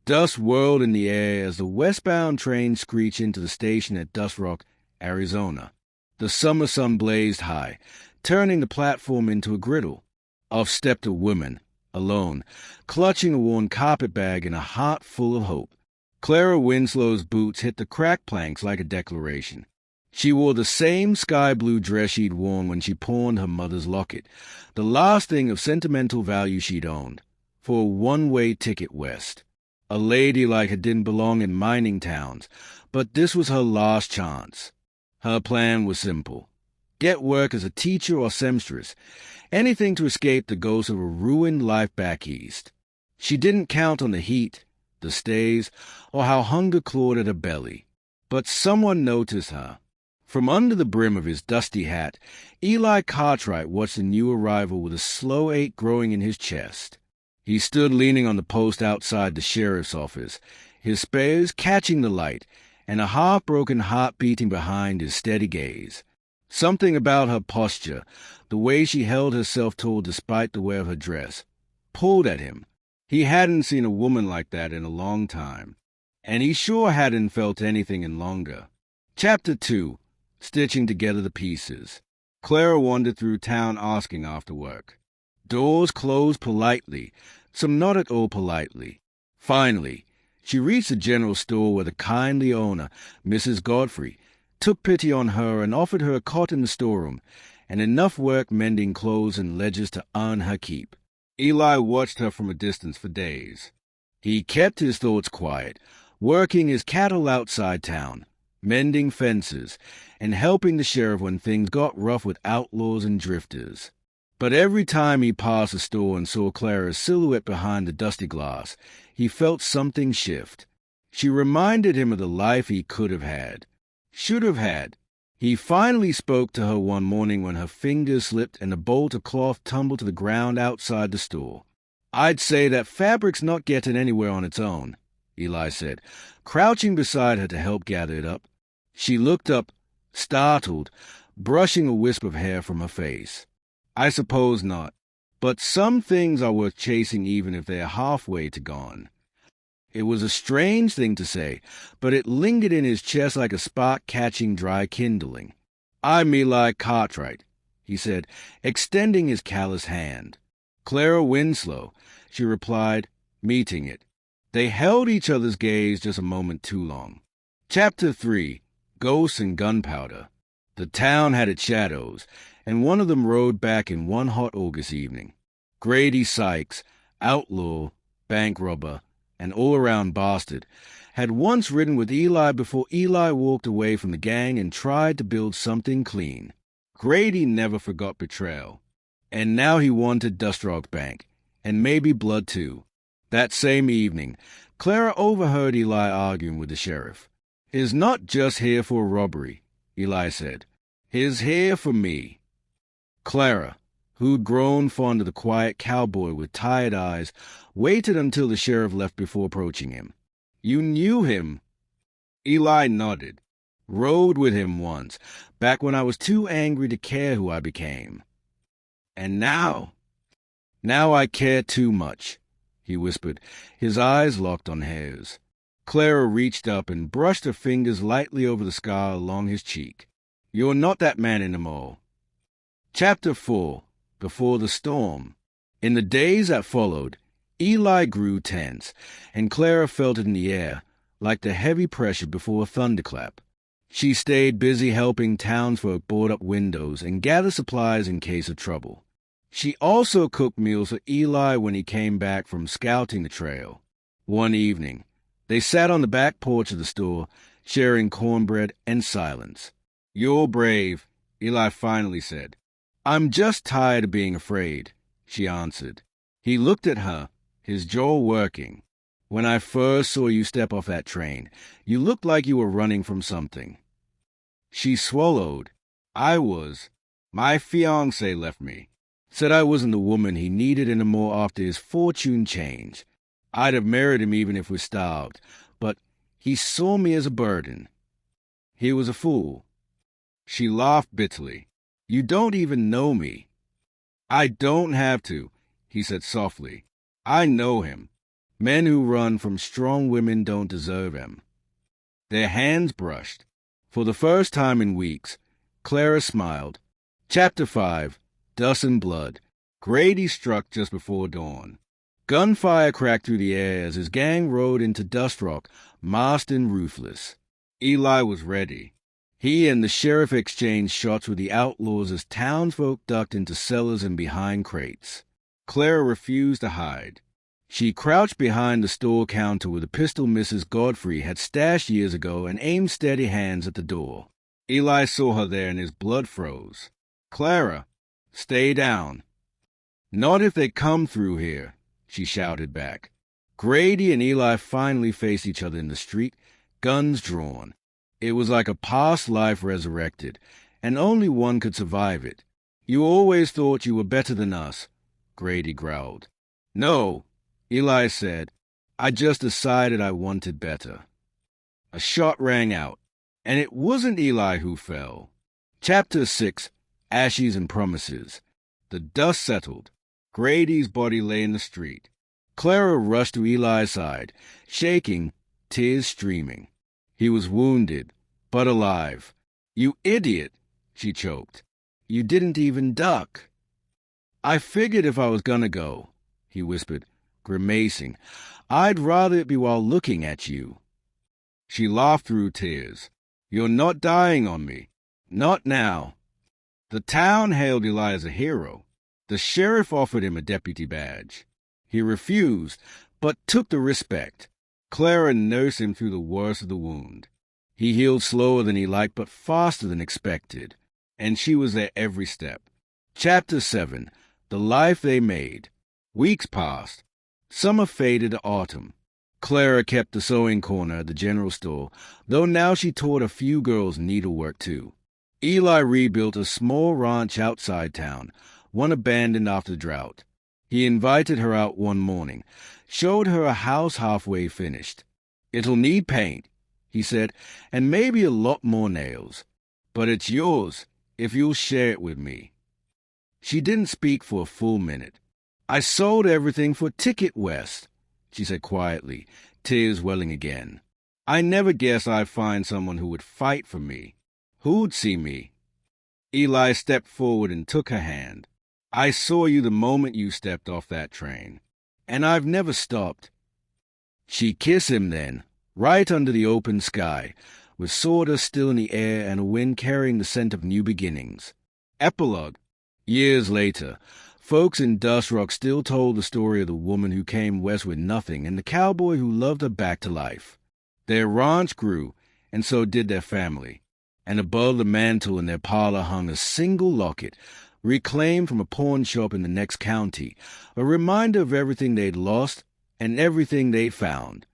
Dust whirled in the air as the westbound train screeched into the station at Dustrock, Arizona. The summer sun blazed high, turning the platform into a griddle. Off stepped a woman, alone, clutching a worn carpet bag and a heart full of hope. Clara Winslow's boots hit the cracked planks like a declaration. She wore the same sky-blue dress she'd worn when she pawned her mother's locket, the last thing of sentimental value she'd owned, for a one-way ticket west. A lady like her didn't belong in mining towns, but this was her last chance. Her plan was simple. Get work as a teacher or seamstress, anything to escape the ghost of a ruined life back east. She didn't count on the heat, the stays, or how hunger clawed at her belly. But someone noticed her. From under the brim of his dusty hat, Eli Cartwright watched the new arrival with a slow ache growing in his chest. He stood leaning on the post outside the sheriff's office, his spares catching the light, and a half-broken heart beating behind his steady gaze. Something about her posture, the way she held herself tall despite the wear of her dress, pulled at him. He hadn't seen a woman like that in a long time, and he sure hadn't felt anything in longer. Chapter 2. Stitching Together the Pieces. Clara wandered through town asking after work. Doors closed politely, some not at all politely. Finally, she reached the general store where the kindly owner, Mrs. Godfrey, took pity on her and offered her a cot in the storeroom, and enough work mending clothes and ledgers to earn her keep. Eli watched her from a distance for days. He kept his thoughts quiet, working his cattle outside town, mending fences, and helping the sheriff when things got rough with outlaws and drifters. But every time he passed the store and saw Clara's silhouette behind the dusty glass, he felt something shift. She reminded him of the life he could have had, should have had. He finally spoke to her one morning when her fingers slipped and a bolt of cloth tumbled to the ground outside the store. "I'd say that fabric's not getting anywhere on its own," Eli said, crouching beside her to help gather it up. She looked up, startled, brushing a wisp of hair from her face. "I suppose not. But some things are worth chasing even if they're halfway to gone." It was a strange thing to say, but it lingered in his chest like a spark catching dry kindling. "I'm Eli Cartwright," he said, extending his callous hand. "Clara Winslow," she replied, meeting it. They held each other's gaze just a moment too long. Chapter 3. Ghosts and Gunpowder. The town had its shadows, and one of them rode back in one hot August evening. Grady Sykes, outlaw, bank robber, and all-around bastard, had once ridden with Eli before Eli walked away from the gang and tried to build something clean. Grady never forgot betrayal, and now he wanted Dustrock Bank, and maybe blood too. That same evening, Clara overheard Eli arguing with the sheriff. "He's not just here for a robbery," Eli said. "He's here for me." Clara, who'd grown fond of the quiet cowboy with tired eyes, waited until the sheriff left before approaching him. "You knew him?" Eli nodded. "Rode with him once, back when I was too angry to care who I became. And now I care too much," he whispered, his eyes locked on hers. Clara reached up and brushed her fingers lightly over the scar along his cheek. "You're not that man anymore." Chapter 4. Before the Storm. In the days that followed, Eli grew tense, and Clara felt it in the air, like the heavy pressure before a thunderclap. She stayed busy helping townsfolk board up windows and gather supplies in case of trouble. She also cooked meals for Eli when he came back from scouting the trail. One evening, they sat on the back porch of the store, sharing cornbread and silence. "You're brave," Eli finally said. "I'm just tired of being afraid," she answered. He looked at her, his jaw working. "When I first saw you step off that train, you looked like you were running from something." She swallowed. "I was. My fiancé left me. Said I wasn't the woman he needed anymore after his fortune change. I'd have married him even if we starved, but he saw me as a burden. He was a fool." She laughed bitterly. "You don't even know me." "I don't have to," he said softly. "I know him. Men who run from strong women don't deserve them. Their hands brushed. For the first time in weeks, Clara smiled. Chapter 5, Dust and Blood. Grady struck just before dawn. Gunfire cracked through the air as his gang rode into Dustrock, masked and ruthless. Eli was ready. He and the sheriff exchanged shots with the outlaws as townsfolk ducked into cellars and behind crates. Clara refused to hide. She crouched behind the store counter with a pistol Mrs. Godfrey had stashed years ago and aimed steady hands at the door. Eli saw her there and his blood froze. "Clara, stay down." "Not if they come through here," she shouted back. Grady and Eli finally faced each other in the street, guns drawn. It was like a past life resurrected, and only one could survive it. "You always thought you were better than us," Grady growled. "No," Eli said. "I just decided I wanted better." A shot rang out, and it wasn't Eli who fell. Chapter 6, Ashes and Promises. The dust settled. Grady's body lay in the street. Clara rushed to Eli's side, shaking, tears streaming. He was wounded, but alive. "You idiot," she choked. "You didn't even duck." "I figured if I was gonna go," he whispered, grimacing, "I'd rather it be while looking at you." She laughed through tears. "You're not dying on me. Not now." The town hailed Eli as a hero. The sheriff offered him a deputy badge. He refused, but took the respect. Clara nursed him through the worst of the wound. He healed slower than he liked, but faster than expected, and she was there every step. Chapter 7, The Life They Made. Weeks passed. Summer faded to autumn. Clara kept the sewing corner at the general store, though now she taught a few girls needlework too. Eli rebuilt a small ranch outside town, one abandoned after the drought. He invited her out one morning, showed her a house halfway finished. "It'll need paint," he said, "and maybe a lot more nails. But it's yours, if you'll share it with me." She didn't speak for a full minute. "I sold everything for Ticket West," she said quietly, tears welling again. "I never guessed I'd find someone who would fight for me, who'd see me." Eli stepped forward and took her hand. "I saw you the moment you stepped off that train, and I've never stopped." She kissed him then, right under the open sky, with sawdust still in the air and a wind carrying the scent of new beginnings. Epilogue. Years later, folks in Dustrock still told the story of the woman who came west with nothing and the cowboy who loved her back to life. Their ranch grew, and so did their family, and above the mantel in their parlor hung a single locket, reclaimed from a pawn shop in the next county, a reminder of everything they'd lost and everything they'd found.